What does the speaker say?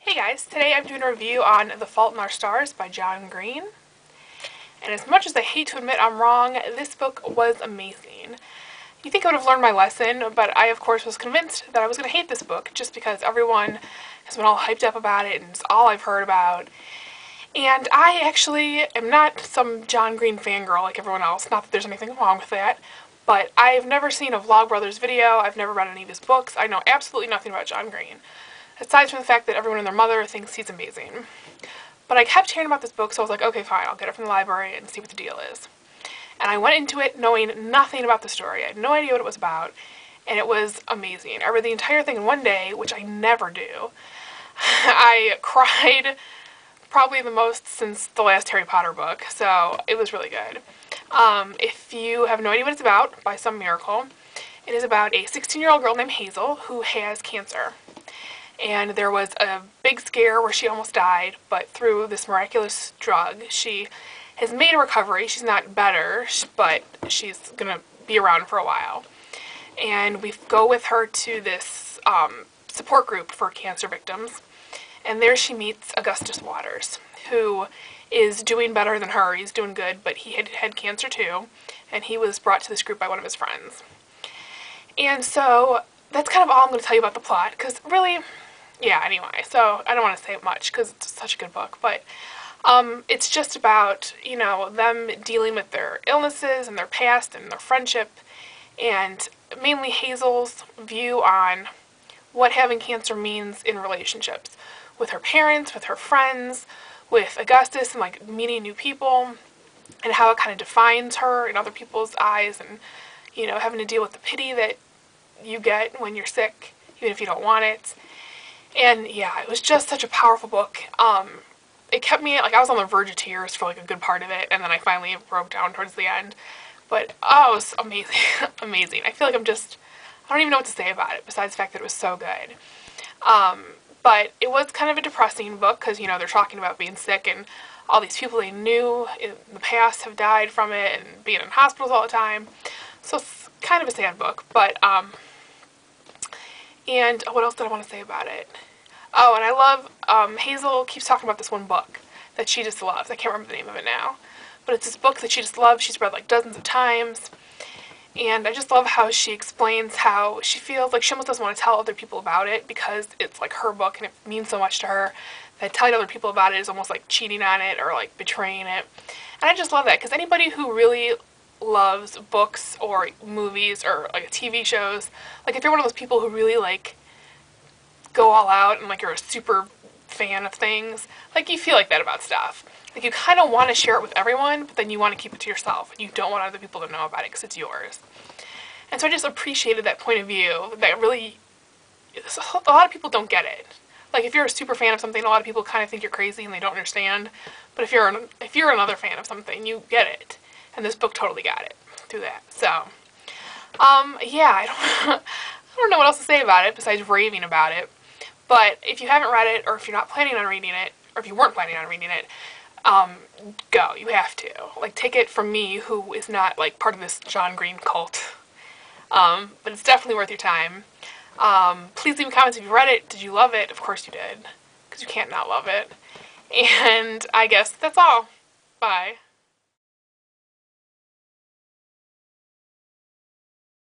Hey guys, today I'm doing a review on The Fault in Our Stars by John Green. And as much as I hate to admit I'm wrong, this book was amazing. You think I would have learned my lesson, but I of course was convinced that I was going to hate this book just because everyone has been all hyped up about it and it's all I've heard about. And I actually am not some John Green fangirl like everyone else, not that there's anything wrong with that, but I've never seen a Vlogbrothers video, I've never read any of his books, I know absolutely nothing about John Green. Aside from the fact that everyone and their mother thinks he's amazing. But I kept hearing about this book, so I was like, okay, fine, I'll get it from the library and see what the deal is. And I went into it knowing nothing about the story. I had no idea what it was about, and it was amazing. I read the entire thing in one day, which I never do. I cried probably the most since the last Harry Potter book, so it was really good. If you have no idea what it's about, by some miracle, it is about a 16-year-old girl named Hazel who has cancer. And there was a big scare where she almost died, but through this miraculous drug, she has made a recovery. She's not better, but she's going to be around for a while. And we go with her to this support group for cancer victims. And there she meets Augustus Waters, who is doing better than her. He's doing good, but he had had cancer too. And he was brought to this group by one of his friends. And so that's kind of all I'm going to tell you about the plot, because really, yeah, anyway, so I don't want to say much because it's such a good book, but it's just about, you know, them dealing with their illnesses and their past and their friendship, and mainly Hazel's view on what having cancer means in relationships with her parents, with her friends, with Augustus, and like meeting new people, and how it kind of defines her in other people's eyes, and, you know, having to deal with the pity that you get when you're sick, even if you don't want it. And yeah, it was just such a powerful book. It kept me, like, I was on the verge of tears for like a good part of it, and then I finally broke down towards the end. But oh, it was amazing. Amazing. I feel like I don't even know what to say about it besides the fact that it was so good. But it was kind of a depressing book because, you know, they're talking about being sick and all these people they knew in the past have died from it and being in hospitals all the time. So it's kind of a sad book, but and what else did I want to say about it? Oh, and I love, Hazel keeps talking about this one book that she just loves. I can't remember the name of it now. But it's this book that she just loves. She's read like dozens of times. And I just love how she explains how she feels like she almost doesn't want to tell other people about it because it's like her book and it means so much to her that telling other people about it is almost like cheating on it or like betraying it. And I just love that because anybody who really loves books or movies or like TV shows, like if you're one of those people who really like go all out and like you're a super fan of things, like you feel like that about stuff. Like you kind of want to share it with everyone, but then you want to keep it to yourself and you don't want other people to know about it because it's yours. And so I just appreciated that point of view that really, a lot of people don't get it. Like if you're a super fan of something, a lot of people kind of think you're crazy and they don't understand. But if you're another fan of something, you get it. And this book totally got it through that. So, yeah, I don't know what else to say about it besides raving about it. But if you haven't read it, or if you're not planning on reading it, or if you weren't planning on reading it, go. You have to. Like, take it from me, who is not, like, part of this John Green cult. But it's definitely worth your time. Please leave comments if you read it. Did you love it? Of course you did. Because you can't not love it. And I guess that's all. Bye.